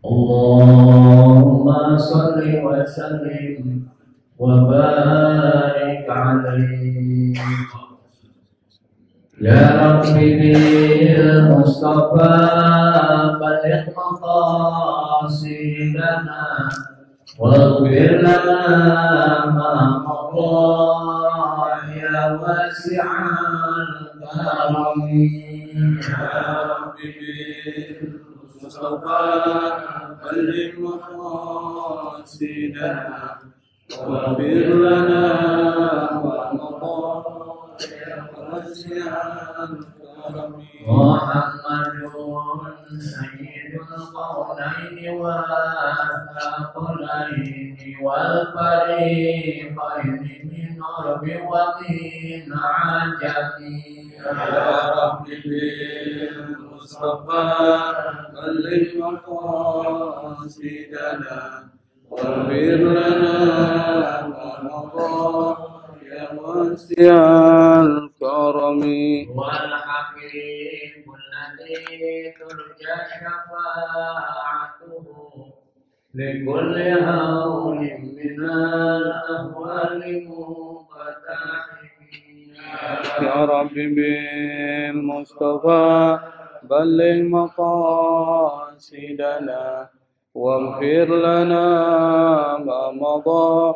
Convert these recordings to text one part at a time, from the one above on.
Allahumma salli wa sallim wa barik alaihi. Ya Rabbi bil Mustafa baligh maqasidana waghfir lana ma madha ya wasi'al karami. Ya Rabbi Mustafa baligh maqasidana waghfir lana ma madha ya wasi'al karami. Muhammadun sayyidul qawlaini wa thaqalaini wal fariqaini min arbi wa min ajami. Ya Rabbi bil Mustafa baligh maqasidana waghfir lana ma madha ya wasi'al karami. Wal habibul ladzi turja syafa'atuhu likulli hawlin minal ahwali muqtahimi. Ya Rabbi bil Mustafa baligh maqasidana waghfir lana ma madha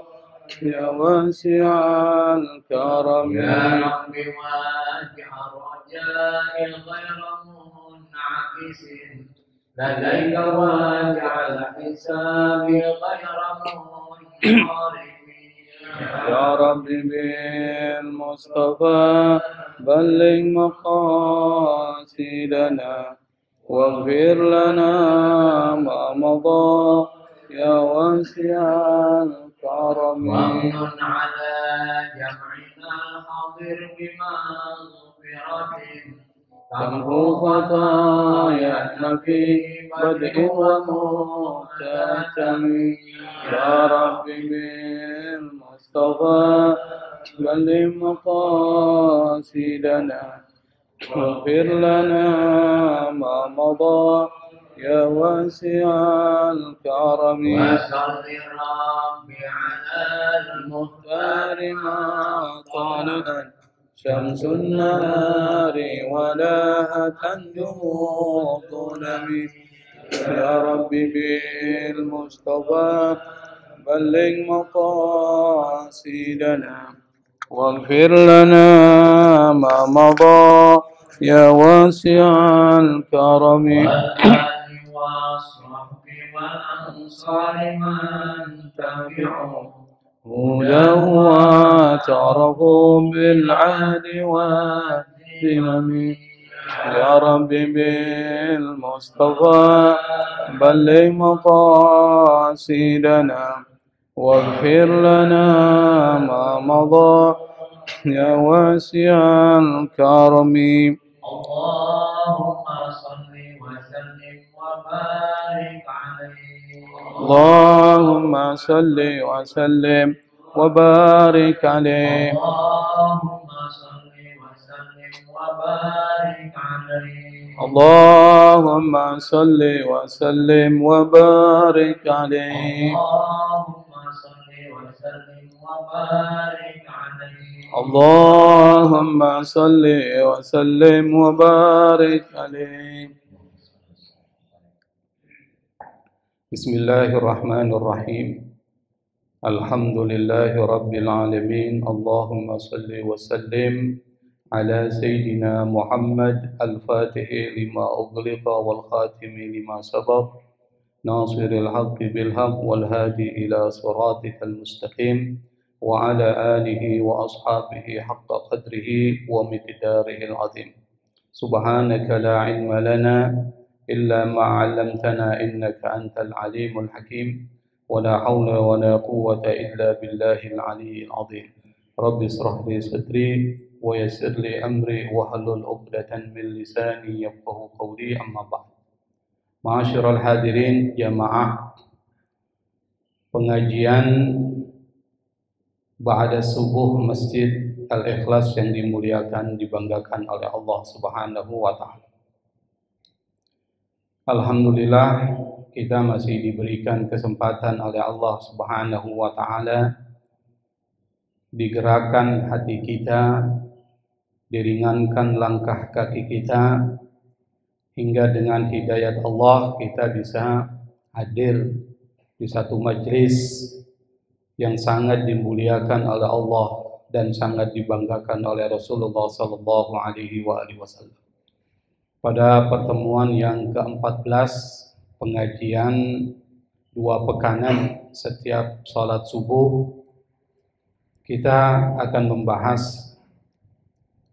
ya wasi'al karami. Ya Rabbi waj'al raja'i ghayra mun'akisin ladaika waj'al hisabi ghayra munharimi. Ya Rabbi bil Mustafa baligh maqasidana waghfir lana ma madha ya wasi'al karami. Wamnun ala jam'ina al-hadir bimaghfiratin tamhu khatayana fi bad'in wa muhtatami. Ya Rabbi bil Mustafa baligh maqasidana waghfir lana ma madha ya wasi'al karami. Wa salli Rabbi ala al-mukhtar ma talat syamsun nahari wa lahat nujumu dhulami. Ya Rabbi bil Mustafa baligh maqasidana waghfir lana ma madha ya wasi'al karami. والأنصار من تبعوا هداه واعترفوا بالعهد والذمم. يا رب بالمصطفى بلغ مقاصدنا واغفر لنا ما مضى يا واسع الكرم. اللهم صل وسلم وبارك عليه. اللهم صل وسلم وبارك عليه. اللهم صل وسلم وبارك عليه. اللهم صل وسلم وبارك عليه. اللهم صل وسلم وبارك عليه. اللهم صل وسلم وبارك عليه. بسم الله الرحمن الرحيم. الحمد لله رب العالمين. اللهم صل وسلم على سيدنا محمد الفاتح لما أغلق والخاتم لما سبق ناصر الحق بالحق والهادي إلى صراطك المستقيم وعلى آله وأصحابه حق قدره ومقداره العظيم. سبحانك لا علم لنا إلا ما علمتنا إنك أنت العليم الحكيم ولا حول ولا قوة إلا بالله العلي العظيم. رب اشرح لي صدري ويسر لي أمري واحلل عقدة من لساني يفقهوا قولي. أما بعد. Ma'asyiral hadirin jamaah pengajian ba'da subuh Masjid Al-Ikhlas yang dimuliakan dibanggakan oleh Allah Subhanahu wa taala. Alhamdulillah, kita masih diberikan kesempatan oleh Allah Subhanahu wa taala, digerakkan hati kita, diringankan langkah kaki kita, hingga dengan hidayat Allah kita bisa hadir di satu majlis yang sangat dimuliakan oleh Allah dan sangat dibanggakan oleh Rasulullah sallallahu alaihi wasallam. Pada pertemuan yang ke-14 pengajian 2 pekanan setiap sholat subuh, kita akan membahas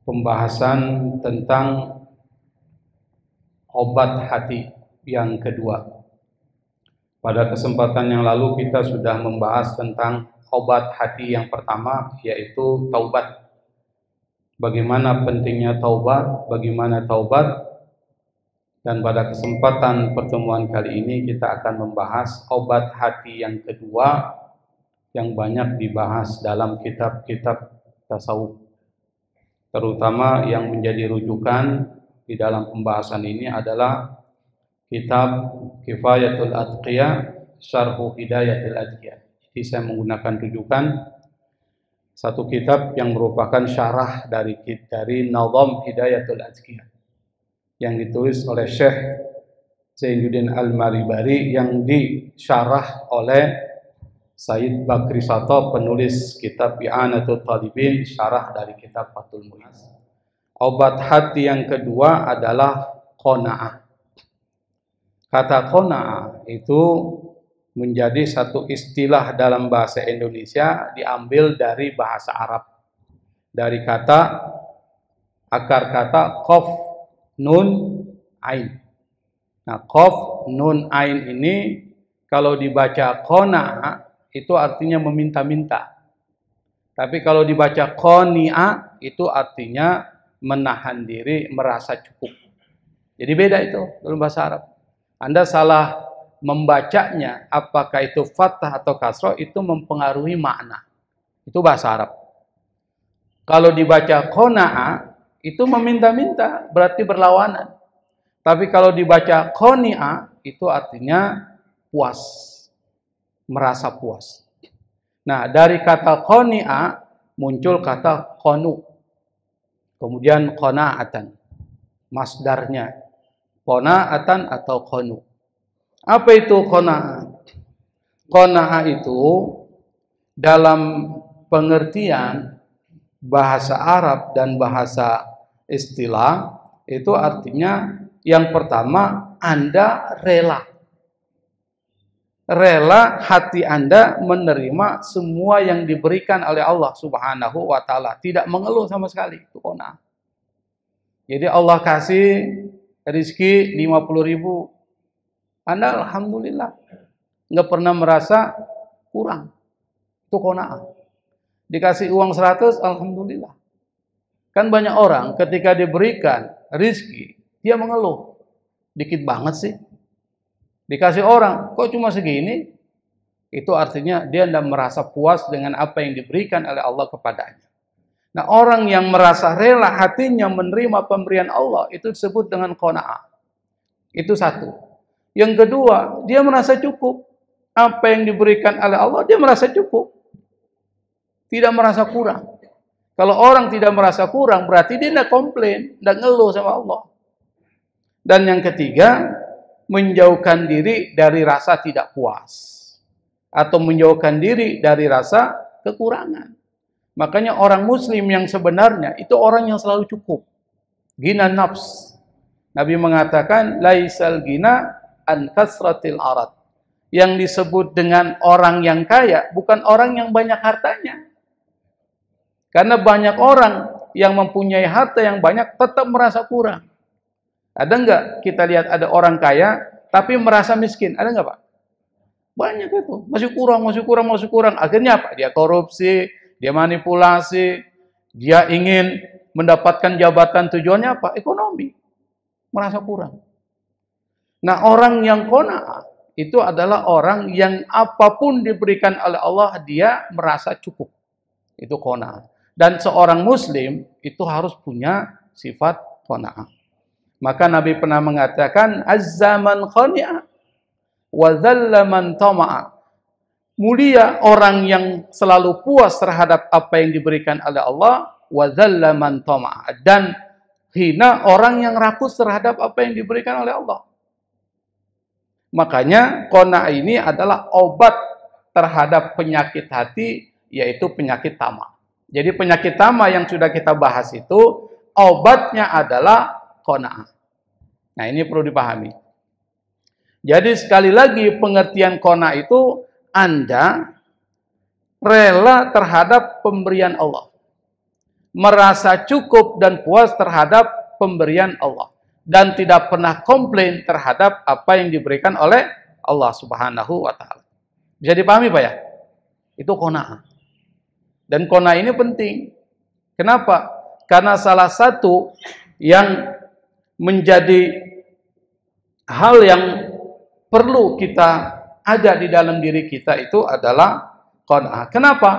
pembahasan tentang obat hati yang kedua. Pada kesempatan yang lalu kita sudah membahas tentang obat hati yang pertama, yaitu taubat. Bagaimana pentingnya taubat, bagaimana taubat. Dan pada kesempatan pertemuan kali ini kita akan membahas obat hati yang kedua yang banyak dibahas dalam kitab-kitab tasawuf. Terutama yang menjadi rujukan di dalam pembahasan ini adalah kitab Kifayatul Atqiya Syarhu Hidayatul Adqiya. Jadi saya menggunakan rujukan satu kitab yang merupakan syarah dari Nazam Hidayatul Adqiya yang ditulis oleh Syekh Zainuddin Al-Maribari yang disyarah oleh Said Bakri Sato, penulis kitab I'anatul Talibin, syarah dari kitab Fathul Mu'in. Obat hati yang kedua adalah qanaah. Kata qanaah itu menjadi satu istilah dalam bahasa Indonesia, diambil dari bahasa Arab. Dari kata, akar kata qaf nun ain. Nah, qaf nun ain ini kalau dibaca qana'a itu artinya meminta-minta. Tapi kalau dibaca qani'a itu artinya menahan diri, merasa cukup. Jadi beda itu dalam bahasa Arab. Anda salah membacanya, apakah itu fathah atau kasroh, itu mempengaruhi makna. Itu bahasa Arab. Kalau dibaca qana'a itu meminta-minta, berarti berlawanan. Tapi kalau dibaca qani'a, itu artinya puas, merasa puas. Nah, dari kata qani'a muncul kata qanu. Kemudian qana'atan, masdarnya qana'atan atau qanu. Apa itu qana'ah? Qana'ah itu dalam pengertian bahasa Arab dan bahasa istilah itu artinya yang pertama, Anda rela hati Anda menerima semua yang diberikan oleh Allah Subhanahu wa taala, tidak mengeluh sama sekali. Itu qanaah. Jadi Allah kasih rezeki 50.000, Anda alhamdulillah, nggak pernah merasa kurang. Itu qanaah. Dikasih uang 100, alhamdulillah. Kan banyak orang ketika diberikan rezeki, dia mengeluh. Dikit banget sih. Dikasih orang, kok cuma segini? Itu artinya dia tidak merasa puas dengan apa yang diberikan oleh Allah kepadanya. Nah, orang yang merasa rela hatinya menerima pemberian Allah, itu disebut dengan qanaah. Itu satu. Yang kedua, dia merasa cukup. Apa yang diberikan oleh Allah, dia merasa cukup. Tidak merasa kurang. Kalau orang tidak merasa kurang, berarti dia tidak komplain, tidak ngeluh sama Allah. Dan yang ketiga, menjauhkan diri dari rasa tidak puas. Atau menjauhkan diri dari rasa kekurangan. Makanya orang muslim yang sebenarnya, itu orang yang selalu cukup. Gina nafs. Nabi mengatakan, laisal gina an kasratil arad. Yang disebut dengan orang yang kaya, bukan orang yang banyak hartanya. Karena banyak orang yang mempunyai harta yang banyak tetap merasa kurang. Ada enggak kita lihat ada orang kaya tapi merasa miskin? Ada enggak, Pak? Banyak itu. Masih kurang. Akhirnya apa? Dia korupsi, dia manipulasi, dia ingin mendapatkan jabatan, tujuannya apa? Ekonomi. Merasa kurang. Nah, orang yang qanaah itu adalah orang yang apapun diberikan oleh Allah, dia merasa cukup. Itu qanaah. Dan seorang muslim itu harus punya sifat qanaah. Maka Nabi pernah mengatakan, az-zaman khani'a wa dhalla man tama'a. Mulia orang yang selalu puas terhadap apa yang diberikan oleh Allah, wa dhalla man tama'a. Dan hina orang yang rakus terhadap apa yang diberikan oleh Allah. Makanya qanaah ini adalah obat terhadap penyakit hati, yaitu penyakit tamak. Jadi penyakit tamak yang sudah kita bahas itu, obatnya adalah qanaah. Nah, ini perlu dipahami. Jadi sekali lagi pengertian qanaah itu Anda rela terhadap pemberian Allah. Merasa cukup dan puas terhadap pemberian Allah. Dan tidak pernah komplain terhadap apa yang diberikan oleh Allah Subhanahu wa ta'ala. Bisa dipahami Pak ya? Itu qanaah. Dan qanaah ini penting. Kenapa? Karena salah satu yang menjadi hal yang perlu kita ada di dalam diri kita itu adalah qanaah. Kenapa?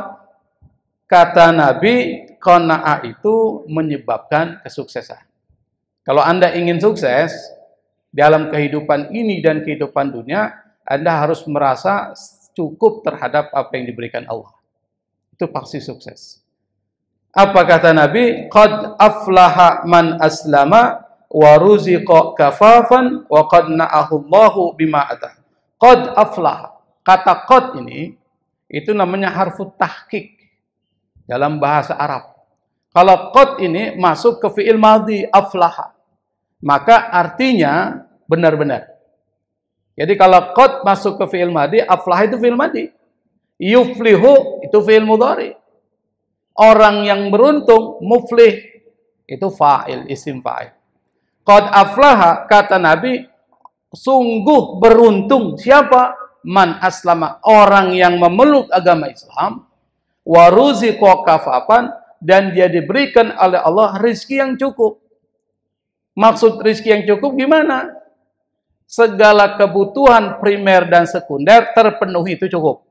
Kata Nabi, qanaah itu menyebabkan kesuksesan. Kalau Anda ingin sukses dalam kehidupan ini dan kehidupan dunia, Anda harus merasa cukup terhadap apa yang diberikan Allah. Itu pasti sukses. Apa kata Nabi? Qad aflaha man aslama wa ruziqa kafafan wa qad na'ahu Allahu bima ata. Qad aflaha. Kata qad ini itu namanya harfu tahqiq dalam bahasa Arab. Kalau qad ini masuk ke fi'il madhi aflaha, maka artinya benar-benar. Jadi kalau qad masuk ke fi'il madhi, aflaha itu fi'il madhi. Yuflihu itu fi'il mudhari. Orang yang beruntung, muflih itu fa'il, isim fa'il. Qad aflaha, kata Nabi, sungguh beruntung siapa? Man aslama, orang yang memeluk agama Islam, wa ruziqa kafafan, dan dia diberikan oleh Allah rizki yang cukup. Maksud rizki yang cukup gimana? Segala kebutuhan primer dan sekunder terpenuhi, itu cukup.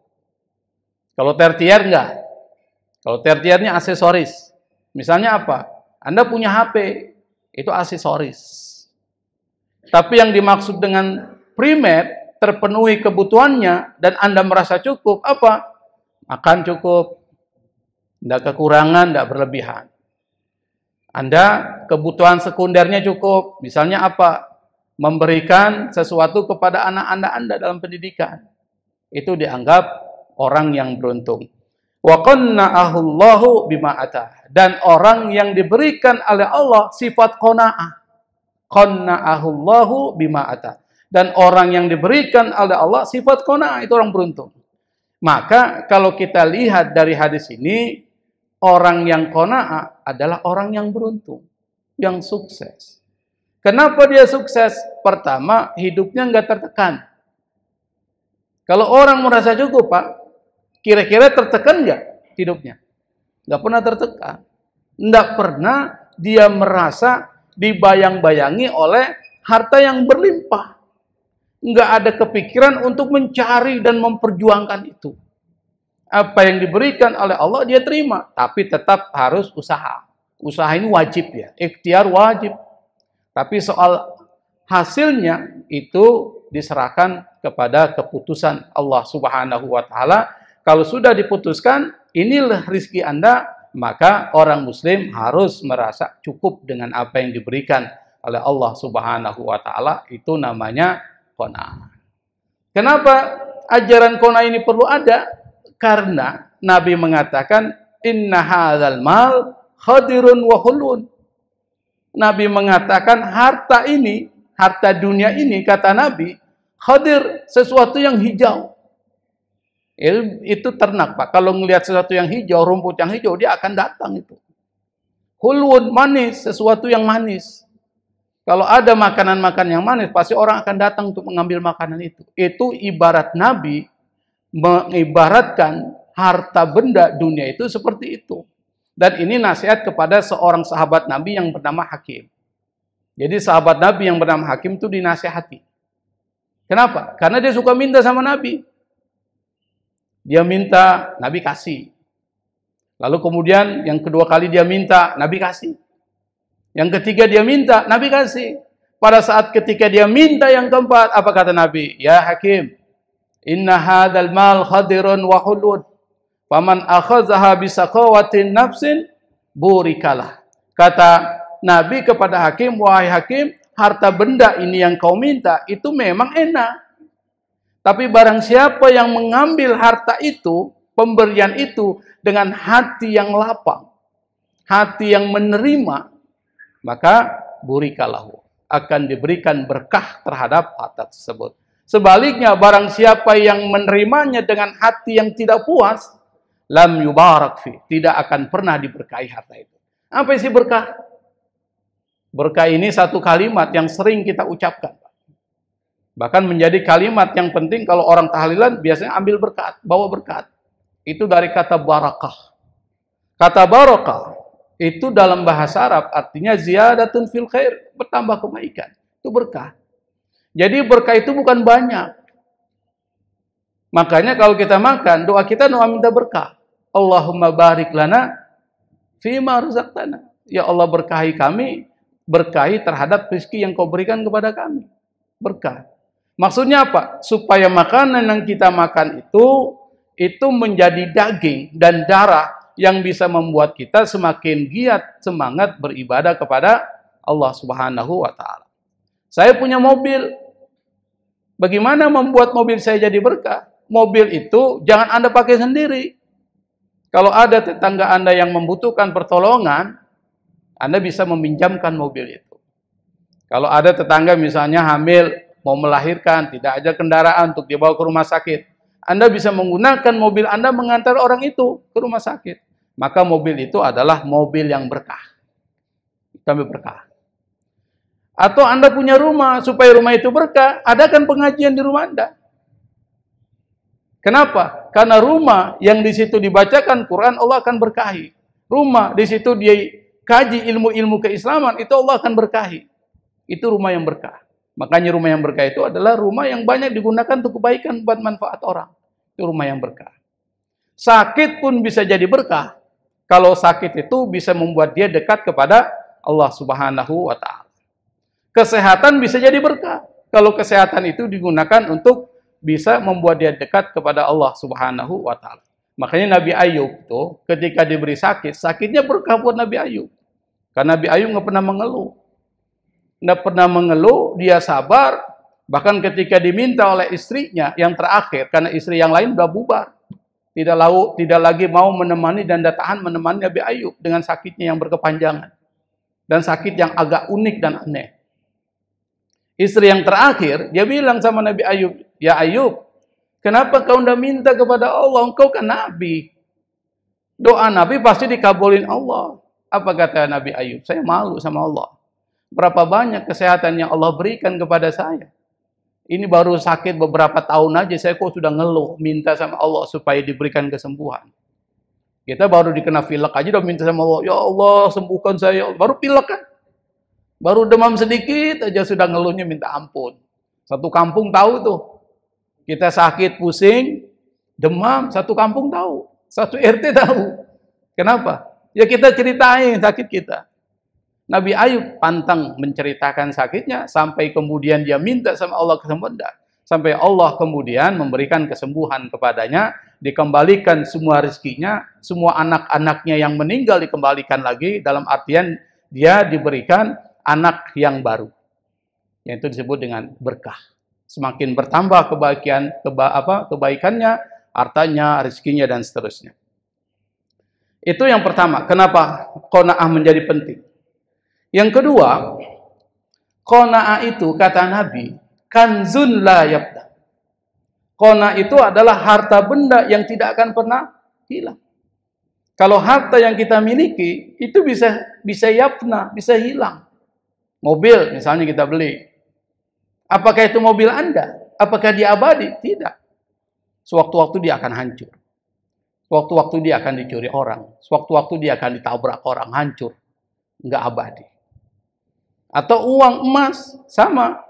Kalau tertier enggak. Kalau tertiernya aksesoris. Misalnya apa? Anda punya HP, itu aksesoris. Tapi yang dimaksud dengan primer, terpenuhi kebutuhannya, dan Anda merasa cukup, apa? Makan cukup, tidak kekurangan, tidak berlebihan. Anda kebutuhan sekundernya cukup. Misalnya apa? Memberikan sesuatu kepada anak-anak Anda dalam pendidikan. Itu dianggap orang yang beruntung. Wa qanna'ahu Allahu bima atah. Dan orang yang diberikan oleh Allah sifat qanaah. Qanna'ahu Allahu bima atah. Dan orang yang diberikan oleh Allah sifat qanaah, itu orang beruntung. Maka kalau kita lihat dari hadis ini, orang yang qanaah adalah orang yang beruntung, yang sukses. Kenapa dia sukses? Pertama, hidupnya nggak tertekan. Kalau orang merasa cukup, Pak, kira-kira tertekan nggak hidupnya? Nggak pernah tertekan. Nggak pernah dia merasa dibayang-bayangi oleh harta yang berlimpah. Nggak ada kepikiran untuk mencari dan memperjuangkan itu. Apa yang diberikan oleh Allah dia terima, tapi tetap harus usaha. Usaha ini wajib ya, ikhtiar wajib. Tapi soal hasilnya itu diserahkan kepada keputusan Allah Subhanahu wa ta'ala. Kalau sudah diputuskan, inilah rizki Anda, maka orang muslim harus merasa cukup dengan apa yang diberikan oleh Allah Subhanahu wa ta'ala. Itu namanya qanaah. Kenapa ajaran qanaah ini perlu ada? Karena Nabi mengatakan, inna hadzal mal khadirun wa hulun. Nabi mengatakan harta ini, harta dunia ini, kata Nabi, khadir, sesuatu yang hijau. Itu ternak, Pak. Kalau melihat sesuatu yang hijau, rumput yang hijau, dia akan datang itu. Hulun, manis, sesuatu yang manis. Kalau ada makanan-makanan yang manis, pasti orang akan datang untuk mengambil makanan itu. Itu ibarat Nabi mengibaratkan harta benda dunia itu seperti itu. Dan ini nasihat kepada seorang sahabat Nabi yang bernama Hakim. Jadi sahabat Nabi yang bernama Hakim itu dinasihati. Kenapa? Karena dia suka minta sama Nabi. Dia minta, Nabi kasih. Lalu kemudian yang kedua kali dia minta, Nabi kasih. Yang ketiga dia minta, Nabi kasih. Pada saat ketika dia minta yang keempat, apa kata Nabi? Ya Hakim, inna hadzal mal khadirun wa hulud. Faman akhazaha bisaqawatin nafsin burikalah. Kata Nabi kepada Hakim, wahai Hakim, harta benda ini yang kau minta itu memang enak. Tapi barang siapa yang mengambil harta itu, pemberian itu dengan hati yang lapang, hati yang menerima, maka burikalahu, akan diberikan berkah terhadap harta tersebut. Sebaliknya, barang siapa yang menerimanya dengan hati yang tidak puas, lam yubarak fi, tidak akan pernah diberkahi harta itu. Apa isi berkah? Berkah ini satu kalimat yang sering kita ucapkan. Bahkan menjadi kalimat yang penting kalau orang tahlilan biasanya ambil berkat, bawa berkat. Itu dari kata barakah. Kata barakah itu dalam bahasa Arab artinya ziyadatun fil khair, bertambah kebaikan. Itu berkah. Jadi berkah itu bukan banyak. Makanya kalau kita makan, doa kita doa minta berkah. Allahumma barik lana fima razaqtana. Ya Allah, berkahi kami, berkahi terhadap rezeki yang kau berikan kepada kami. Berkah. Maksudnya apa? Supaya makanan yang kita makan itu menjadi daging dan darah yang bisa membuat kita semakin giat, semangat beribadah kepada Allah Subhanahu wa Ta'ala. Saya punya mobil. Bagaimana membuat mobil saya jadi berkah? Mobil itu jangan Anda pakai sendiri. Kalau ada tetangga Anda yang membutuhkan pertolongan, Anda bisa meminjamkan mobil itu. Kalau ada tetangga misalnya hamil, mau melahirkan, tidak ada kendaraan untuk dibawa ke rumah sakit, Anda bisa menggunakan mobil Anda mengantar orang itu ke rumah sakit. Maka mobil itu adalah mobil yang berkah. Kami berkah. Atau Anda punya rumah, supaya rumah itu berkah, adakan pengajian di rumah Anda. Kenapa? Karena rumah yang di situ dibacakan Quran, Allah akan berkahi. Rumah di situ dia kaji ilmu-ilmu keislaman, itu Allah akan berkahi. Itu rumah yang berkah. Makanya rumah yang berkah itu adalah rumah yang banyak digunakan untuk kebaikan buat manfaat orang. Itu rumah yang berkah. Sakit pun bisa jadi berkah. Kalau sakit itu bisa membuat dia dekat kepada Allah Subhanahu wa Ta'ala. Kesehatan bisa jadi berkah. Kalau kesehatan itu digunakan untuk bisa membuat dia dekat kepada Allah Subhanahu wa Ta'ala. Makanya Nabi Ayub tuh ketika diberi sakit, sakitnya berkah buat Nabi Ayub. Karena Nabi Ayub nggak pernah mengeluh. Nggak pernah mengeluh, dia sabar. Bahkan ketika diminta oleh istrinya yang terakhir, karena istri yang lain sudah bubar. Tidak lagi mau menemani dan tahan menemani Nabi Ayub dengan sakitnya yang berkepanjangan. Dan sakit yang agak unik dan aneh. Istri yang terakhir, dia bilang sama Nabi Ayub, ya Ayub, kenapa kau tidak minta kepada Allah? Engkau kan Nabi. Doa Nabi pasti dikabulin Allah. Apa kata Nabi Ayub? Saya malu sama Allah. Berapa banyak kesehatan yang Allah berikan kepada saya. Ini baru sakit beberapa tahun aja, saya kok sudah ngeluh, minta sama Allah supaya diberikan kesembuhan. Kita baru dikena pilek aja udah minta sama Allah, ya Allah sembuhkan saya. Baru pilek kan? Baru demam sedikit aja sudah ngeluhnya minta ampun. Satu kampung tahu tuh. Kita sakit, pusing, demam, satu kampung tahu. Satu RT tahu. Kenapa? Ya kita ceritain sakit kita. Nabi Ayub pantang menceritakan sakitnya sampai kemudian dia minta sama Allah kesembuhan. Sampai Allah kemudian memberikan kesembuhan kepadanya, dikembalikan semua rezekinya, semua anak-anaknya yang meninggal dikembalikan lagi, dalam artian dia diberikan anak yang baru. Yang itu disebut dengan berkah. Semakin bertambah kebaikannya, hartanya, rezekinya dan seterusnya. Itu yang pertama. Kenapa qanaah menjadi penting? Yang kedua, qanaah itu kata Nabi, kanzun la yabda. Qanaah itu adalah harta benda yang tidak akan pernah hilang. Kalau harta yang kita miliki itu bisa yabna, bisa hilang. Mobil misalnya kita beli. Apakah itu mobil Anda? Apakah dia abadi? Tidak. Sewaktu-waktu dia akan hancur. Sewaktu-waktu dia akan dicuri orang. Sewaktu-waktu dia akan ditabrak orang, hancur. Enggak abadi. Atau uang emas, sama.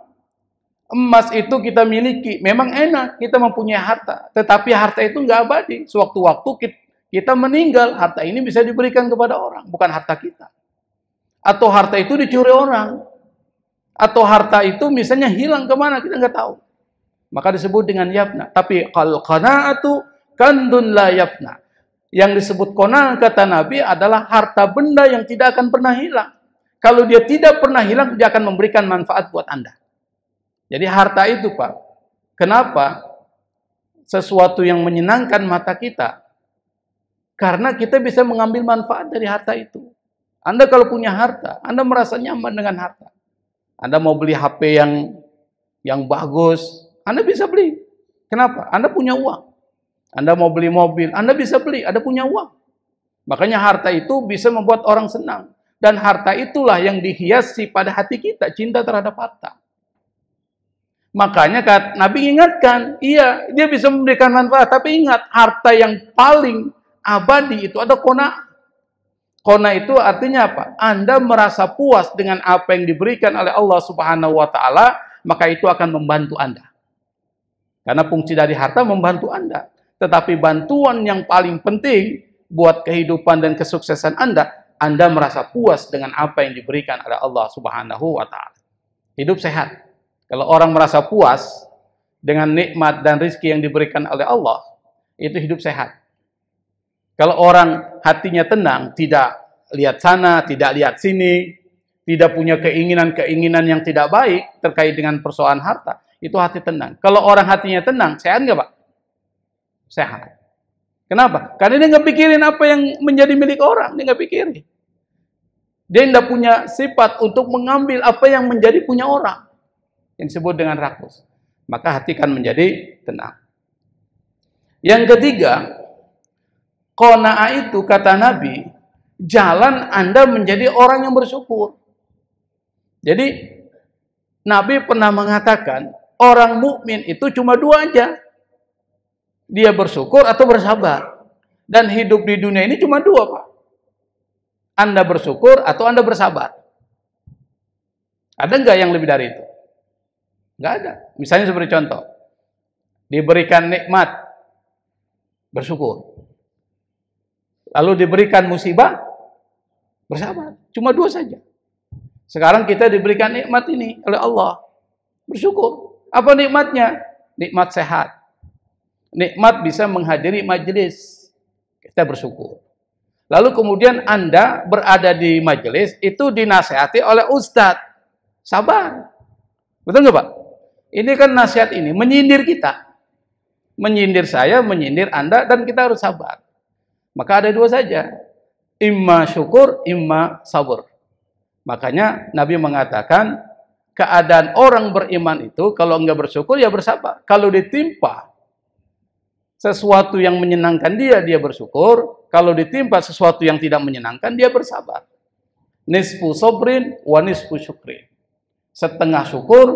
Emas itu kita miliki, memang enak kita mempunyai harta. Tetapi harta itu enggak abadi. Sewaktu-waktu kita meninggal, harta ini bisa diberikan kepada orang, bukan harta kita. Atau harta itu dicuri orang. Atau harta itu misalnya hilang kemana, kita nggak tahu. Maka disebut dengan yafna. Tapi kal qanaatu kandun la yafna. Yang disebut qanaah kata Nabi adalah harta benda yang tidak akan pernah hilang. Kalau dia tidak pernah hilang, dia akan memberikan manfaat buat Anda. Jadi harta itu, Pak. Kenapa? Sesuatu yang menyenangkan mata kita. Karena kita bisa mengambil manfaat dari harta itu. Anda kalau punya harta, Anda merasa nyaman dengan harta. Anda mau beli HP yang bagus, Anda bisa beli. Kenapa? Anda punya uang. Anda mau beli mobil, Anda bisa beli, Anda punya uang. Makanya harta itu bisa membuat orang senang. Dan harta itulah yang dihiasi pada hati kita, cinta terhadap harta. Makanya Nabi ingatkan, iya, dia bisa memberikan manfaat, tapi ingat, harta yang paling abadi itu ada qanaah. Qanaah itu artinya apa? Anda merasa puas dengan apa yang diberikan oleh Allah Subhanahu wa taala, maka itu akan membantu Anda. Karena fungsi dari harta membantu Anda. Tetapi bantuan yang paling penting buat kehidupan dan kesuksesan Anda merasa puas dengan apa yang diberikan oleh Allah Subhanahu wa taala. Hidup sehat. Kalau orang merasa puas dengan nikmat dan rezeki yang diberikan oleh Allah, itu hidup sehat. Kalau orang hatinya tenang, tidak lihat sana, tidak lihat sini, tidak punya keinginan-keinginan yang tidak baik terkait dengan persoalan harta, itu hati tenang. Kalau orang hatinya tenang, sehat nggak Pak? Sehat. Kenapa? Karena dia nggak pikirin apa yang menjadi milik orang, dia nggak pikirin. Dia tidak punya sifat untuk mengambil apa yang menjadi punya orang, yang disebut dengan rakus. Maka hati kan menjadi tenang. Yang ketiga, qanaah itu kata Nabi, jalan Anda menjadi orang yang bersyukur. Jadi Nabi pernah mengatakan, orang mukmin itu cuma dua aja. Dia bersyukur atau bersabar. Dan hidup di dunia ini cuma dua, Pak. Anda bersyukur atau Anda bersabar. Ada nggak yang lebih dari itu? Nggak ada. Misalnya seperti contoh, diberikan nikmat, bersyukur. Lalu diberikan musibah, bersabar. Cuma dua saja. Sekarang kita diberikan nikmat ini oleh Allah. Bersyukur. Apa nikmatnya? Nikmat sehat. Nikmat bisa menghadiri majelis. Kita bersyukur. Lalu kemudian Anda berada di majelis, itu dinasihati oleh ustadz. Sabar. Betul nggak Pak? Ini kan nasihat ini, menyindir kita. Menyindir saya, menyindir Anda, dan kita harus sabar. Maka ada dua saja. Imma syukur, imma sabur. Makanya Nabi mengatakan, keadaan orang beriman itu, kalau enggak bersyukur, ya bersabar. Kalau ditimpa sesuatu yang menyenangkan dia bersyukur. Kalau ditimpa sesuatu yang tidak menyenangkan, dia bersabar. Nisfu sabrin wa nisfu syukrin. Setengah syukur,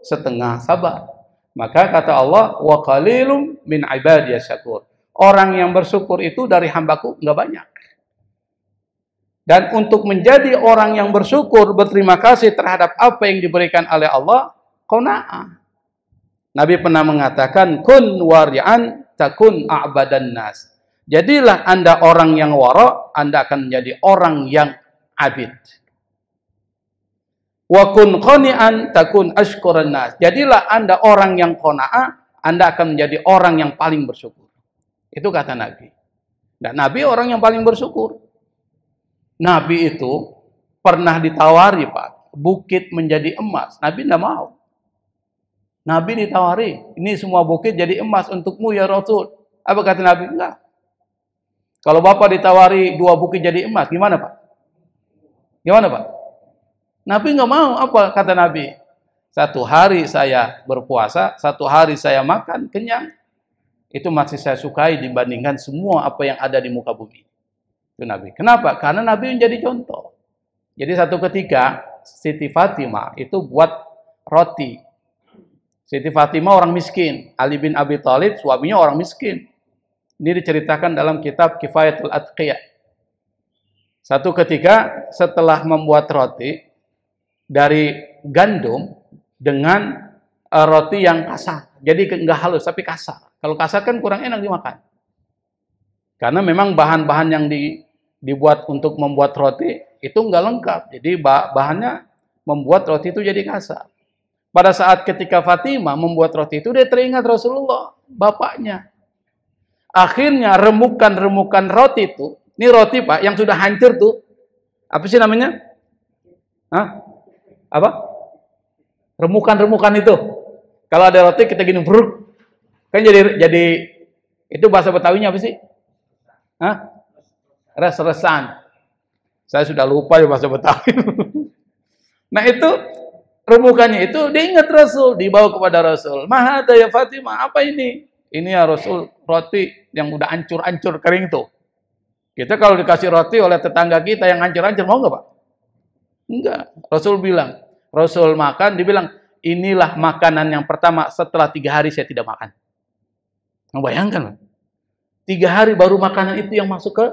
setengah sabar. Maka kata Allah, wa qalilum min ibadiyas syakur. Orang yang bersyukur itu dari hambaku enggak banyak. Dan untuk menjadi orang yang bersyukur, berterima kasih terhadap apa yang diberikan oleh Allah, qanaah. Nabi pernah mengatakan, kun wari'an takun a'badan nas. Jadilah Anda orang yang wara', Anda akan menjadi orang yang abid. Wa kun qani'an takun ashkuran nas. Jadilah Anda orang yang qanaah, Anda akan menjadi orang yang paling bersyukur. Itu kata Nabi. Dan Nabi orang yang paling bersyukur. Nabi itu pernah ditawari, Pak, bukit menjadi emas. Nabi tidak mau. Nabi ditawari, ini semua bukit jadi emas untukmu ya Rasul. Apa kata Nabi? Enggak. Kalau Bapak ditawari 2 bukit jadi emas, gimana Pak? Gimana Pak? Nabi nggak mau. Apa kata Nabi? 1 hari saya berpuasa, 1 hari saya makan, kenyang. Itu masih saya sukai dibandingkan semua apa yang ada di muka bumi. Itu Nabi. Kenapa? Karena Nabi menjadi contoh. Jadi satu ketika Siti Fatimah itu buat roti. Siti Fatimah orang miskin. Ali bin Abi Thalib suaminya orang miskin. Ini diceritakan dalam kitab Kifayatul Atqiyah. Satu ketika setelah membuat roti dari gandum dengan roti yang kasar. Jadi enggak halus tapi kasar. Kalau kasar kan kurang enak dimakan. Karena memang bahan-bahan yang dibuat untuk membuat roti itu enggak lengkap. Jadi bahannya membuat roti itu jadi kasar. Pada saat ketika Fatimah membuat roti itu, dia teringat Rasulullah, bapaknya. Akhirnya remukan-remukan roti itu, ini roti Pak, yang sudah hancur tuh, apa sih namanya? Hah? Apa? Remukan-remukan itu. Kalau ada roti kita gini, bruk. Kan jadi itu bahasa Betawinya apa sih? Hah? Res-resan. Saya sudah lupa ya bahasa Betawi. Nah itu remukannya itu diingat Rasul, dibawa kepada Rasul. Mahada ya Fatimah, apa ini? Ini ya Rasul, roti yang udah hancur-hancur kering tuh. Kita kalau dikasih roti oleh tetangga kita yang hancur-hancur, mau nggak Pak? Enggak. Rasul bilang, Rasul makan, dibilang, inilah makanan yang pertama setelah 3 hari saya tidak makan. Bayangkan Pak. 3 hari baru makanan itu yang masuk ke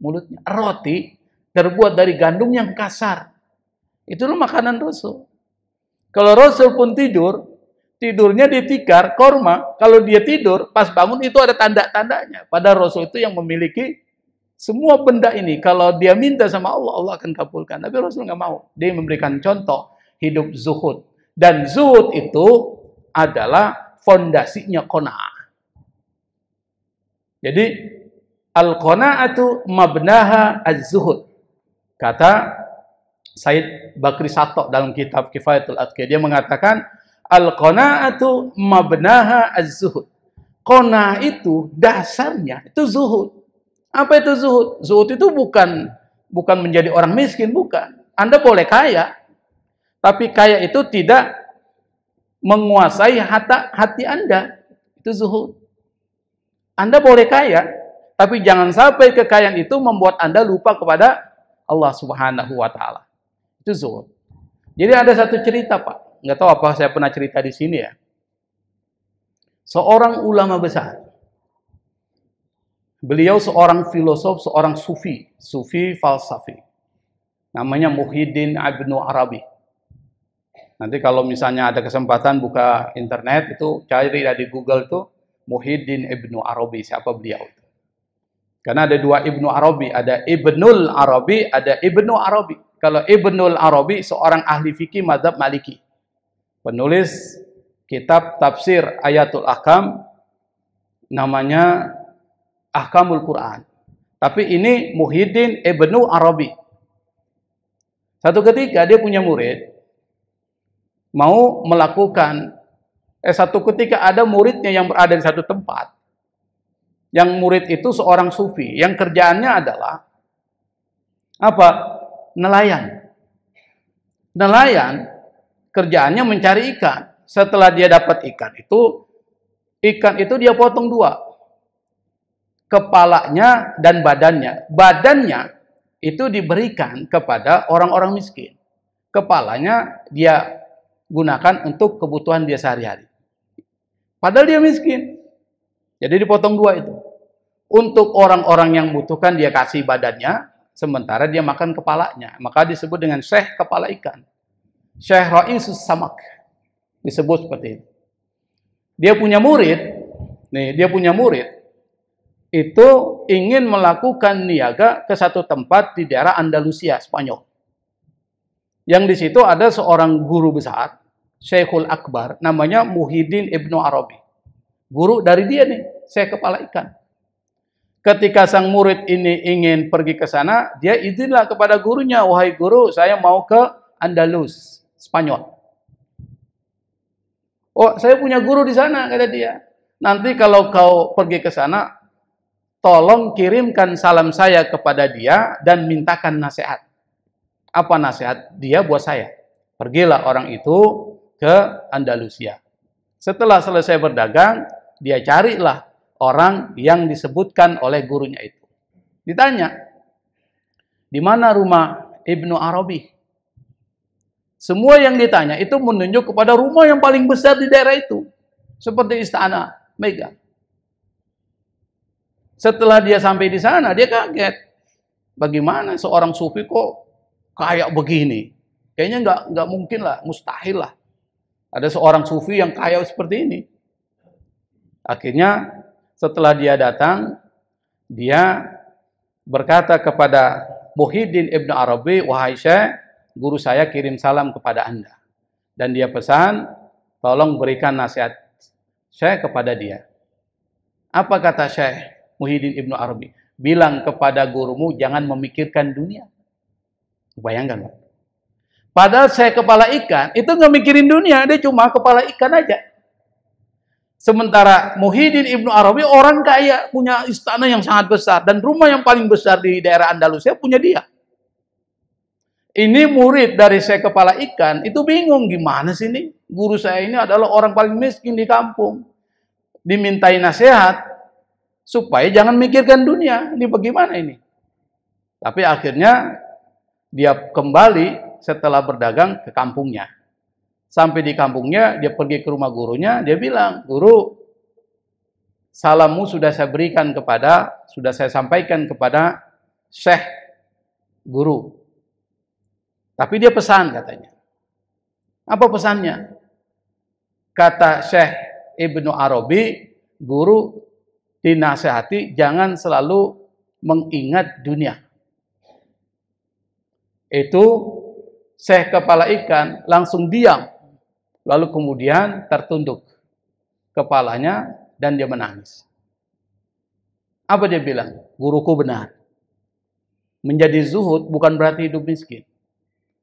mulutnya. Roti terbuat dari gandum yang kasar. Itulah makanan Rasul. Kalau Rasul pun tidur, tidurnya di tikar, korma. Kalau dia tidur, pas bangun itu ada tanda-tandanya. Padahal Rasul itu yang memiliki semua benda ini. Kalau dia minta sama Allah, Allah akan kabulkan. Tapi Rasul nggak mau. Dia memberikan contoh hidup zuhud. Dan zuhud itu adalah fondasinya qanaah. Jadi, al-qanaatu mabnaha az-zuhud. Kata Said Bakri Sato dalam kitab Kifayatul Atqiyah, dia mengatakan al-qanaatu mabnaha az-zuhud. Qanaah itu dasarnya itu zuhud. Apa itu zuhud? Zuhud itu bukan menjadi orang miskin, bukan. Anda boleh kaya, tapi kaya itu tidak menguasai hati Anda. Itu zuhud. Anda boleh kaya, tapi jangan sampai kekayaan itu membuat Anda lupa kepada Allah Subhanahu wa taala. Itu zuhud. Jadi ada satu cerita, Pak. Nggak tahu apa saya pernah cerita di sini ya. Seorang ulama besar. Beliau seorang filosof, seorang sufi falsafi. Namanya Muhyiddin Ibnu Arabi. Nanti kalau misalnya ada kesempatan buka internet itu cari di Google tuh Muhyiddin Ibnu Arabi, siapa beliau itu. Karena ada 2 Ibnu Arabi, ada Ibnul Arabi, ada Ibnu Arabi. Kalau Ibnul Arabi seorang ahli fikih mazhab Maliki. Penulis kitab tafsir Ayatul Ahkam, namanya Ahkamul Quran. Tapi ini Muhyiddin Ibnu Arabi. Satu ketika dia punya murid mau melakukan satu ketika ada muridnya yang berada di satu tempat. Yang murid itu seorang sufi yang kerjaannya adalah apa? Nelayan. Nelayan kerjaannya mencari ikan. Setelah dia dapat ikan itu dia potong 2. Kepalanya dan badannya. Badannya itu diberikan kepada orang-orang miskin. Kepalanya dia gunakan untuk kebutuhan dia sehari-hari. Padahal dia miskin. Jadi dipotong 2 itu. Untuk orang-orang yang membutuhkan dia kasih badannya, sementara dia makan kepalanya. Maka disebut dengan syekh kepala ikan. Syekh Ra'isus Samak. Disebut seperti itu. Dia punya murid itu ingin melakukan niaga ke satu tempat di daerah Andalusia, Spanyol. Yang di situ ada seorang guru besar, Syekhul Akbar, namanya Muhyiddin Ibnu Arabi. Guru dari dia nih, Syekh kepala ikan. Ketika sang murid ini ingin pergi ke sana, dia izinlah kepada gurunya, wahai guru, saya mau ke Andalus, Spanyol. Oh, saya punya guru di sana, kata dia. Nanti kalau kau pergi ke sana, tolong kirimkan salam saya kepada dia dan mintakan nasihat. Apa nasihat dia buat saya? Pergilah orang itu ke Andalusia. Setelah selesai berdagang, dia carilah orang yang disebutkan oleh gurunya itu. Ditanya, di mana rumah Ibnu Arabi? Semua yang ditanya itu menunjuk kepada rumah yang paling besar di daerah itu. Seperti istana Mega. Setelah dia sampai di sana, dia kaget. Bagaimana seorang sufi kok kayak begini? Kayaknya nggak mungkin lah, mustahil lah. Ada seorang sufi yang kaya seperti ini. Akhirnya setelah dia datang, dia berkata kepada Muhyiddin Ibnu Arabi, wahai Syekh, guru saya kirim salam kepada Anda. Dan dia pesan, tolong berikan nasihat saya kepada dia. Apa kata Syekh Muhyiddin Ibnu Arabi? Bilang kepada gurumu jangan memikirkan dunia. Bayangkan, Pak. Padahal saya kepala ikan, itu nggak mikirin dunia, dia cuma kepala ikan aja. Sementara Muhyiddin Ibnu Arabi orang kaya, punya istana yang sangat besar, dan rumah yang paling besar di daerah Andalusia punya dia. Ini murid dari saya kepala ikan, itu bingung, gimana sih ini? Guru saya ini adalah orang paling miskin di kampung. Dimintai nasihat, supaya jangan mikirkan dunia. Ini bagaimana ini? Tapi akhirnya, dia kembali setelah berdagang ke kampungnya. Sampai di kampungnya, dia pergi ke rumah gurunya, dia bilang, guru, salammu sudah saya sampaikan kepada Syekh guru. Tapi dia pesan katanya. Apa pesannya? Kata Syekh Ibnu Arabi, guru dinasihati jangan selalu mengingat dunia. Itu Syekh kepala ikan langsung diam. Lalu kemudian tertunduk kepalanya dan dia menangis. Apa dia bilang? Guruku benar. Menjadi zuhud bukan berarti hidup miskin.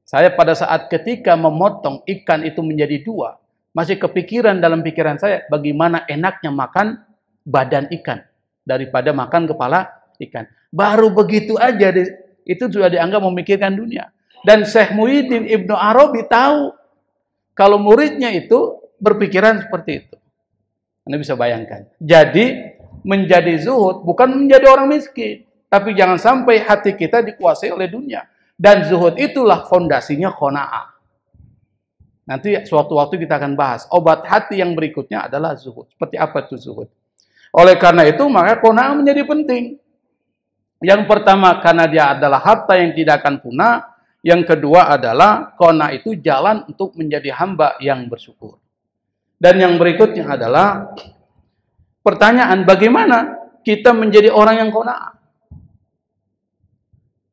Saya pada saat ketika memotong ikan itu menjadi dua, masih kepikiran dalam pikiran saya bagaimana enaknya makan badan ikan daripada makan kepala ikan. Baru begitu aja itu sudah dianggap memikirkan dunia. Dan Syekh Muhyiddin Ibnu Arabi tahu kalau muridnya itu berpikiran seperti itu. Anda bisa bayangkan. Jadi menjadi zuhud bukan menjadi orang miskin, tapi jangan sampai hati kita dikuasai oleh dunia. Dan zuhud itulah fondasinya qanaah. Nanti suatu waktu kita akan bahas. Obat hati yang berikutnya adalah zuhud. Seperti apa itu zuhud? Oleh karena itu maka qanaah menjadi penting. Yang pertama karena dia adalah harta yang tidak akan punah. Yang kedua adalah qanaah itu jalan untuk menjadi hamba yang bersyukur. Dan yang berikutnya adalah pertanyaan bagaimana kita menjadi orang yang qanaah?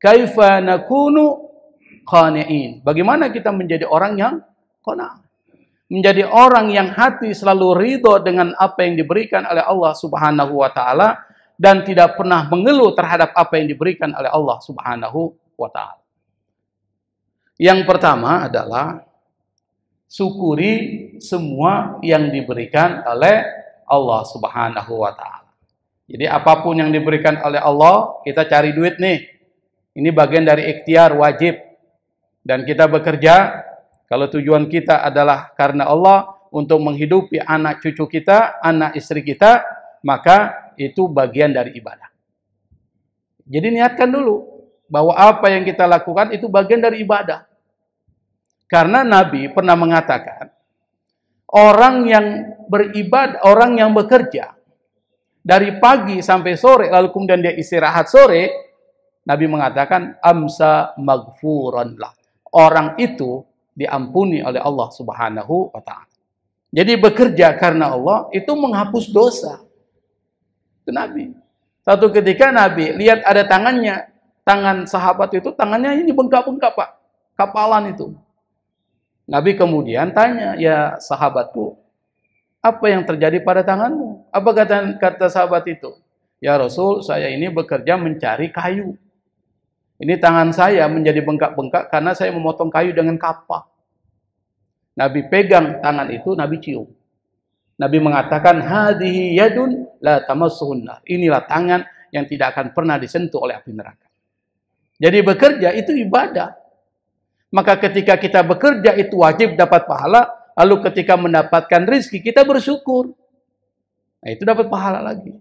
Kaifa nakunu qani'in? Bagaimana kita menjadi orang yang qanaah? Menjadi orang yang hati selalu ridho dengan apa yang diberikan oleh Allah Subhanahu wa taala dan tidak pernah mengeluh terhadap apa yang diberikan oleh Allah Subhanahu wa taala. Yang pertama adalah syukuri semua yang diberikan oleh Allah Subhanahu wa taala. Jadi apapun yang diberikan oleh Allah, kita cari duit nih. Ini bagian dari ikhtiar wajib. Dan kita bekerja kalau tujuan kita adalah karena Allah untuk menghidupi anak cucu kita, anak istri kita, maka itu bagian dari ibadah. Jadi niatkan dulu bahwa apa yang kita lakukan itu bagian dari ibadah. Karena Nabi pernah mengatakan, orang yang beribadah, orang yang bekerja dari pagi sampai sore, lalu kemudian dia istirahat sore, Nabi mengatakan, amsa maghfuran lah. Orang itu diampuni oleh Allah Subhanahu wa ta'ala. Jadi bekerja karena Allah itu menghapus dosa. Itu Nabi. Satu ketika Nabi lihat ada tangannya, tangan sahabat itu tangannya ini bengkak-bengkak, Pak. Kapalan itu. Nabi kemudian tanya, ya sahabatku, apa yang terjadi pada tanganmu? Apa kata sahabat itu? Ya Rasul, saya ini bekerja mencari kayu. Ini tangan saya menjadi bengkak-bengkak karena saya memotong kayu dengan kapak. Nabi pegang tangan itu, Nabi cium. Nabi mengatakan, hadhihi yadun la tamassuhun nar. Inilah tangan yang tidak akan pernah disentuh oleh api neraka. Jadi bekerja itu ibadah. Maka ketika kita bekerja itu wajib dapat pahala, lalu ketika mendapatkan rezeki kita bersyukur. Nah itu dapat pahala lagi.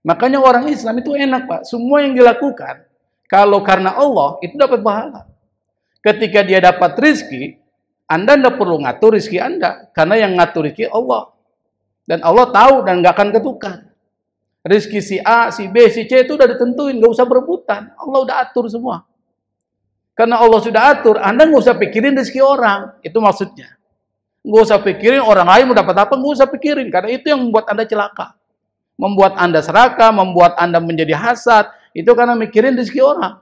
Makanya orang Islam itu enak, Pak. Semua yang dilakukan, kalau karena Allah, itu dapat pahala. Ketika dia dapat rezeki, Anda tidak perlu ngatur rezeki Anda. Karena yang ngatur rezeki Allah. Dan Allah tahu dan nggak akan ketukar. Rezeki si A, si B, si C itu udah ditentuin. Nggak usah berebutan. Allah udah atur semua. Karena Allah sudah atur, Anda nggak usah pikirin rezeki orang. Itu maksudnya. Nggak usah pikirin orang lain mau dapat apa, nggak usah pikirin. Karena itu yang membuat Anda celaka. Membuat Anda serakah, membuat Anda menjadi hasad. Itu karena mikirin rezeki orang.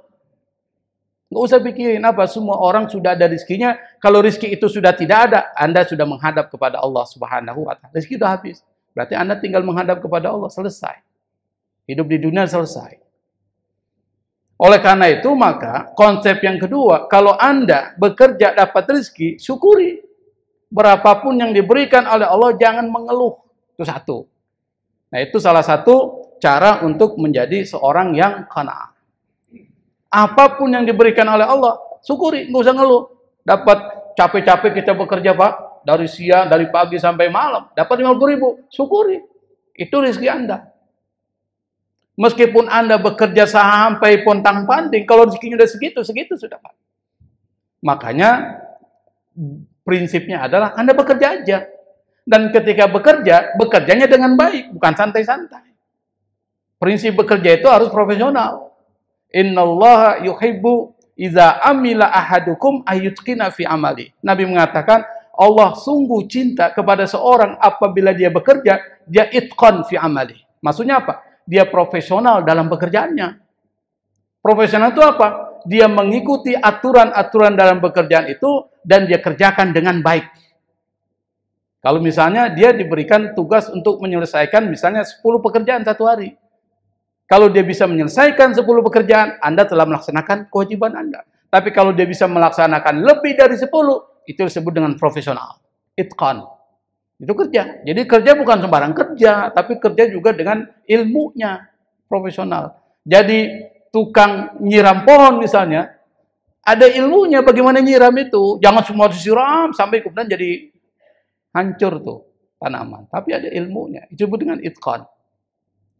Nggak usah pikirin apa, semua orang sudah ada rizkinya. Kalau rizki itu sudah tidak ada, Anda sudah menghadap kepada Allah Subhanahu wa Ta'ala. Rizki sudah habis. Berarti Anda tinggal menghadap kepada Allah, selesai. Hidup di dunia selesai. Oleh karena itu, maka konsep yang kedua, kalau Anda bekerja dapat rizki, syukuri. Berapapun yang diberikan oleh Allah, jangan mengeluh. Itu satu. Nah, itu salah satu cara untuk menjadi seorang yang qanaah. Apapun yang diberikan oleh Allah, syukuri, nggak usah ngeluh. Dapat capek-capek kita bekerja, Pak, dari siang, dari pagi sampai malam, dapat 50.000, syukuri. Itu rezeki Anda. Meskipun Anda bekerja sampai pontang-panting, kalau rezekinya udah segitu sudah, Pak. Makanya prinsipnya adalah Anda bekerja aja. Dan ketika bekerja, bekerjanya dengan baik, bukan santai-santai. Prinsip bekerja itu harus profesional. Innallaha yuhibbu idza amila ahadukum ayyutqina fi amali. Nabi mengatakan, Allah sungguh cinta kepada seorang apabila dia bekerja, dia itqan fi amali. Maksudnya apa? Dia profesional dalam pekerjaannya. Profesional itu apa? Dia mengikuti aturan-aturan dalam pekerjaan itu dan dia kerjakan dengan baik. Kalau misalnya dia diberikan tugas untuk menyelesaikan misalnya 10 pekerjaan satu hari. Kalau dia bisa menyelesaikan 10 pekerjaan, Anda telah melaksanakan kewajiban Anda. Tapi kalau dia bisa melaksanakan lebih dari 10, itu disebut dengan profesional. Itqan. Itu kerja. Jadi kerja bukan sembarang kerja, tapi kerja juga dengan ilmunya. Profesional. Jadi tukang nyiram pohon misalnya, ada ilmunya bagaimana nyiram itu. Jangan semua disiram sampai kemudian jadi hancur tuh tanaman. Tapi ada ilmunya. Itu disebut dengan itqan.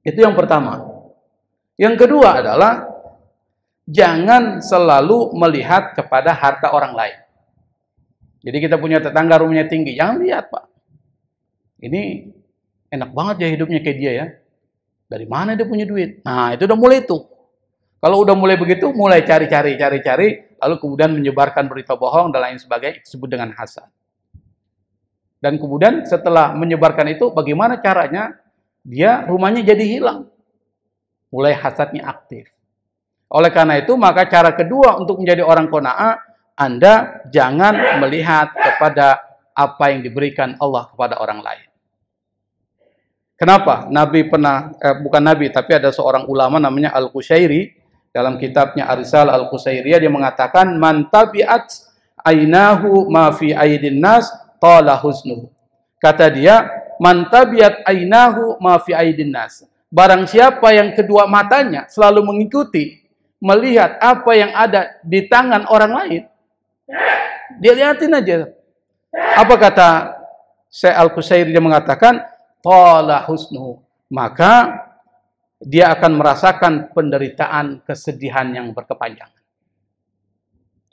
Itu yang pertama. Yang kedua adalah jangan selalu melihat kepada harta orang lain. Jadi kita punya tetangga rumahnya tinggi, jangan lihat, Pak. Ini enak banget ya hidupnya kayak dia ya. Dari mana dia punya duit? Nah, itu udah mulai tuh. Kalau udah mulai begitu, mulai cari-cari, lalu kemudian menyebarkan berita bohong dan lain sebagainya, disebut dengan hasad. Dan kemudian setelah menyebarkan itu, bagaimana caranya? Dia rumahnya jadi hilang. Mulai hasadnya aktif. Oleh karena itu, maka cara kedua untuk menjadi orang qanaah, Anda jangan melihat kepada apa yang diberikan Allah kepada orang lain. Kenapa? Nabi pernah, bukan Nabi, tapi ada seorang ulama namanya Al-Qushairi, dalam kitabnya Arisal Al-Qushairiyah, dia mengatakan, Man tabi'at ainahu ma fi aidin nas, tala husnuhu. Kata dia, Man tabi'at ainahu ma fi aidin nas. Barang siapa yang kedua matanya selalu mengikuti, melihat apa yang ada di tangan orang lain, dia lihatin aja. Apa kata Syekh Al-Qushairi, dia mengatakan, Tala husnuhu. Maka dia akan merasakan penderitaan, kesedihan yang berkepanjangan.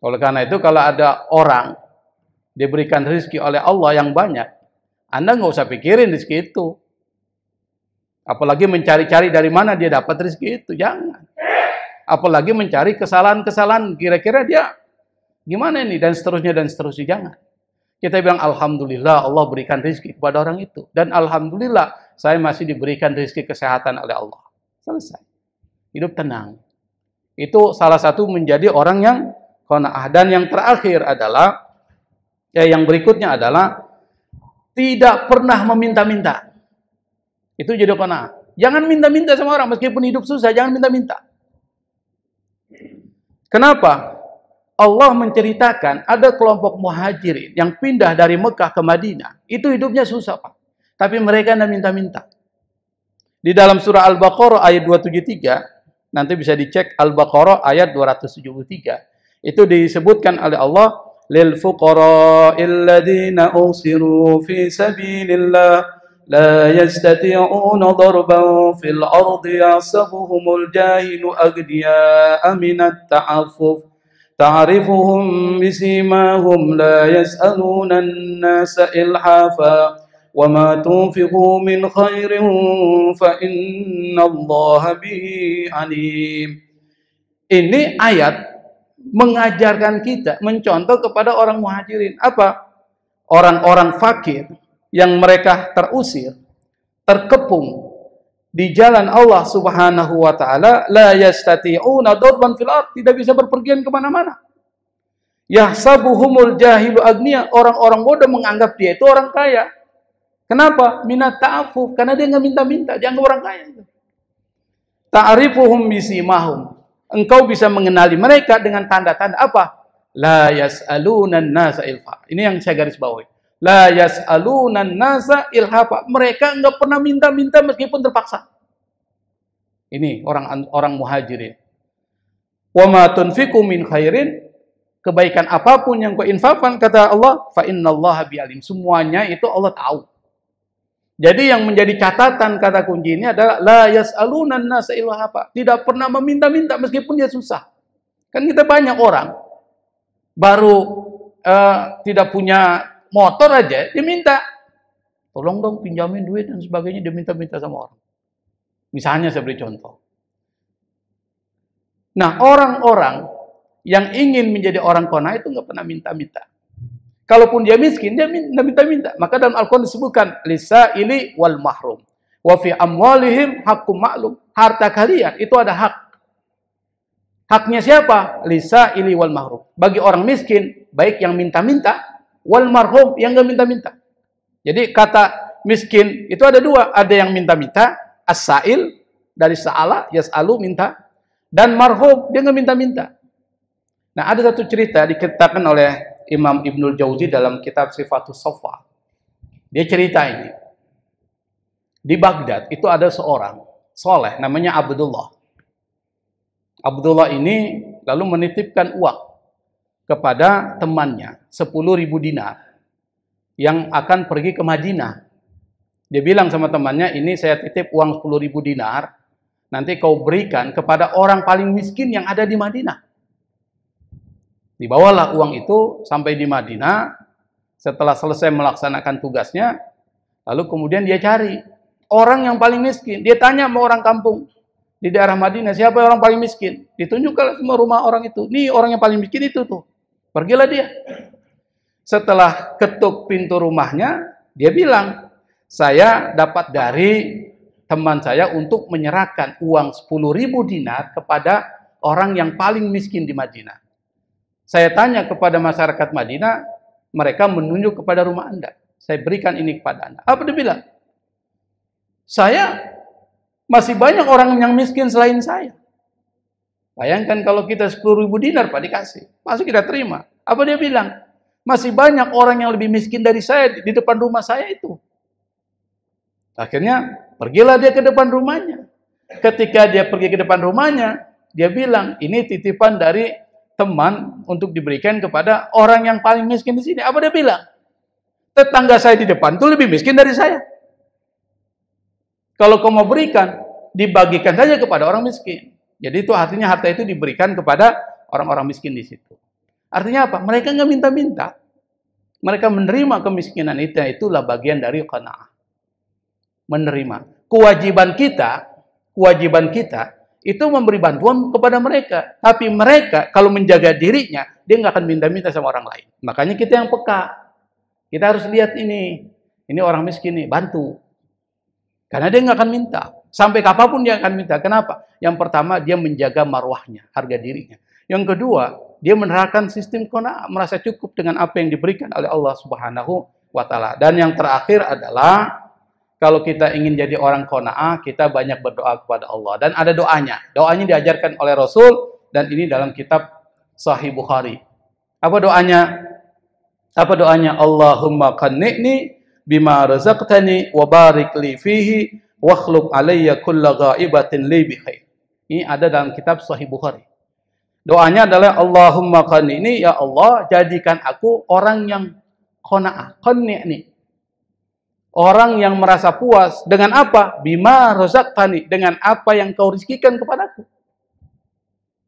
Oleh karena itu, kalau ada orang diberikan rezeki oleh Allah yang banyak, Anda nggak usah pikirin rezeki itu. Apalagi mencari-cari dari mana dia dapat rezeki itu, jangan. Apalagi mencari kesalahan-kesalahan, kira-kira dia gimana ini, dan seterusnya, jangan. Kita bilang, Alhamdulillah Allah berikan rezeki kepada orang itu. Dan Alhamdulillah saya masih diberikan rezeki kesehatan oleh Allah. Selesai. Hidup tenang. Itu salah satu menjadi orang yang qanaah. Dan yang terakhir adalah, yang berikutnya adalah, tidak pernah meminta-minta. Itu jadi qanaah. Jangan minta-minta sama orang, meskipun hidup susah, jangan minta-minta. Kenapa? Allah menceritakan ada kelompok muhajirin yang pindah dari Mekah ke Madinah. Itu hidupnya susah, Pak. Tapi mereka tidak minta-minta. Di dalam surah Al-Baqarah ayat 273, nanti bisa dicek Al-Baqarah ayat 273. Itu disebutkan oleh Allah, lil fuqara'il ladzina usiru fi sabilillah la yastati'una darban fil ardi yahsabuhumul jahilu aghniya'a minat ta'affuf ta'rifuhum bisimahum la yas'aluna an-nasa ilhafa wa ma tunfiqu min khairin fa innallaha bihi alim. Ini ayat mengajarkan kita, mencontoh kepada orang muhajirin. Apa? Orang-orang fakir yang mereka terusir, terkepung di jalan Allah Subhanahu wa taala, la yastati'una darban fil ard, tidak bisa berpergian kemana-mana. Yahsabuhumul jahilu agniya, orang-orang bodoh menganggap dia itu orang kaya. Kenapa? Minat ta'afuf, karena dia nggak minta-minta, dianggap orang kaya. Ta'rifuhum bisimahum, engkau bisa mengenali mereka dengan tanda-tanda apa? La yas'alunan nasa ilfa. Ini yang saya garis bawahi. La yas'alunan nasa ilhafa. Mereka enggak pernah minta-minta meskipun terpaksa. Ini orang muhajirin. Wa ma tunfiqu min khairin, kebaikan apapun yang kau infakkan, kata Allah, fa innallaha bi'alim. Semuanya itu Allah tahu. Jadi yang menjadi catatan kata kunci ini adalah la yas'alunan nasa ilhafa. Tidak pernah meminta-minta meskipun dia susah. Kan kita banyak orang baru tidak punya motor aja, dia minta, tolong dong pinjamin duit dan sebagainya, dia minta-minta sama orang. Misalnya saya beri contoh. Nah, orang-orang yang ingin menjadi orang qanaah itu nggak pernah minta-minta. Kalaupun dia miskin, dia minta-minta. Maka dalam Al-Quran disebutkan lisaili wal mahrum. Wa fi amwalihim haqqum ma'lum. Harta kalian itu ada hak. Haknya siapa? Lisaili wal mahrum. Bagi orang miskin, baik yang minta-minta, wal marhum yang nggak minta-minta. Jadi kata miskin itu ada dua, ada yang minta-minta, as-sa'il dari sa'ala, yas'alu minta, dan marhum dia nggak minta-minta. Nah, ada satu cerita diceritakan oleh Imam Ibnul Jauzi dalam kitab Sifatus Shaffa. Dia cerita ini. Di Baghdad itu ada seorang soleh namanya Abdullah. Abdullah ini lalu menitipkan uang kepada temannya 10.000 dinar yang akan pergi ke Madinah. Dia bilang sama temannya, ini saya titip uang 10.000 dinar, nanti kau berikan kepada orang paling miskin yang ada di Madinah. Dibawalah uang itu sampai di Madinah. Setelah selesai melaksanakan tugasnya, lalu kemudian dia cari orang yang paling miskin. Dia tanya sama orang kampung di daerah Madinah, siapa orang paling miskin? Ditunjukkan semua rumah orang itu. Nih orang yang paling miskin itu tuh. Pergilah dia. Setelah ketuk pintu rumahnya, dia bilang, saya dapat dari teman saya untuk menyerahkan uang 10.000 dinar kepada orang yang paling miskin di Madinah. Saya tanya kepada masyarakat Madinah, mereka menunjuk kepada rumah Anda. Saya berikan ini kepada Anda. Apa dia bilang? Saya masih banyak orang yang miskin selain saya. Bayangkan kalau kita 10.000 dinar Pak dikasih, masih kita terima. Apa dia bilang? Masih banyak orang yang lebih miskin dari saya di depan rumah saya itu. Akhirnya pergilah dia ke depan rumahnya. Ketika dia pergi ke depan rumahnya, dia bilang, ini titipan dari teman untuk diberikan kepada orang yang paling miskin di sini. Apa dia bilang? Tetangga saya di depan itu lebih miskin dari saya. Kalau kau mau berikan, dibagikan saja kepada orang miskin. Jadi itu artinya harta itu diberikan kepada orang-orang miskin di situ. Artinya apa? Mereka nggak minta-minta. Mereka menerima kemiskinan itu, itulah bagian dari qanaah. Menerima. Kewajiban kita itu memberi bantuan kepada mereka. Tapi mereka kalau menjaga dirinya, dia nggak akan minta-minta sama orang lain. Makanya kita yang peka. Kita harus lihat ini orang miskin nih, bantu. Karena dia nggak akan minta. Sampai kapanpun dia akan minta. Kenapa? Yang pertama, dia menjaga marwahnya, harga dirinya. Yang kedua, dia menerapkan sistem qanaah, merasa cukup dengan apa yang diberikan oleh Allah Subhanahu wa Ta'ala. Dan yang terakhir adalah, kalau kita ingin jadi orang qanaah, kita banyak berdoa kepada Allah. Dan ada doanya. Doanya diajarkan oleh Rasul, dan ini dalam kitab Sahih Bukhari. Apa doanya? Apa doanya? Allahumma qanni'ni bima razaqtani wa barik li fihi wa akhlub alayya kulla ghaibatin li bi khair. Ini ada dalam kitab Sahih Bukhari. Doanya adalah Allahumma qanni'ni, ya Allah, jadikan aku orang yang qanaah. Qanni'ni. Orang yang merasa puas dengan apa? Bima razaqtani, dengan apa yang kau rizkikan kepadaku.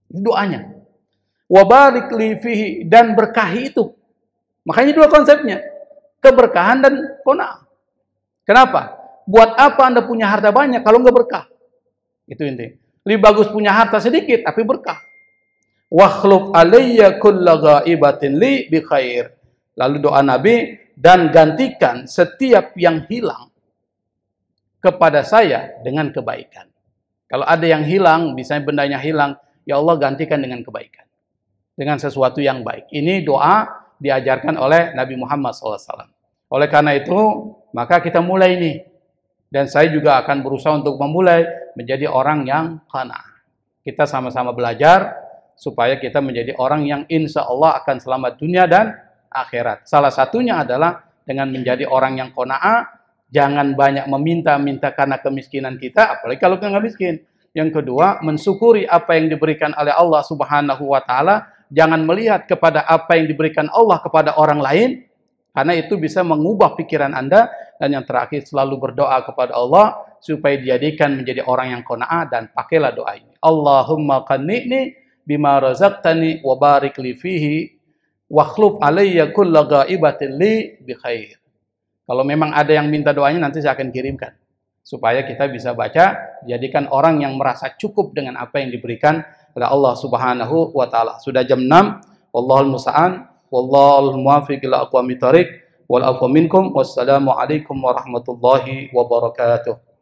Doanya. Wa barik li fihi, dan berkahi itu. Makanya dua konsepnya. Keberkahan dan qanaah. Kenapa? Buat apa Anda punya harta banyak kalau nggak berkah? Itu intinya. Lebih bagus punya harta sedikit tapi berkah. Wakhlub alayya kulla ghaibatin li bi khair. Lalu doa Nabi, dan gantikan setiap yang hilang kepada saya dengan kebaikan. Kalau ada yang hilang, misalnya bendanya hilang, ya Allah gantikan dengan kebaikan. Dengan sesuatu yang baik. Ini doa diajarkan oleh Nabi Muhammad SAW. Oleh karena itu, maka kita mulai nih. Dan saya juga akan berusaha untuk memulai menjadi orang yang qanaah. Kita sama-sama belajar supaya kita menjadi orang yang insya Allah akan selamat dunia dan akhirat. Salah satunya adalah dengan menjadi orang yang qanaah. Jangan banyak meminta-minta karena kemiskinan kita, apalagi kalau kita nggak miskin. Yang kedua, mensyukuri apa yang diberikan oleh Allah Subhanahu wa Ta'ala. Jangan melihat kepada apa yang diberikan Allah kepada orang lain, karena itu bisa mengubah pikiran Anda. Dan yang terakhir, selalu berdoa kepada Allah supaya dijadikan menjadi orang yang qanaah, dan pakailah doa ini. Allahumma qanni'ni bima razaqtani wa barik li fihi wa khluf alayya kulla ghaibatin li bi khair. Kalau memang ada yang minta doanya, nanti saya akan kirimkan. Supaya kita bisa baca, jadikan orang yang merasa cukup dengan apa yang diberikan oleh Allah Subhanahu wa Ta'ala. Sudah jam 6. Wallahul musta'an. Wallahul muwaffiq ila aqwamit thoriq. Wal afwa minkum. Wassalamu alaikum warahmatullahi wabarakatuh.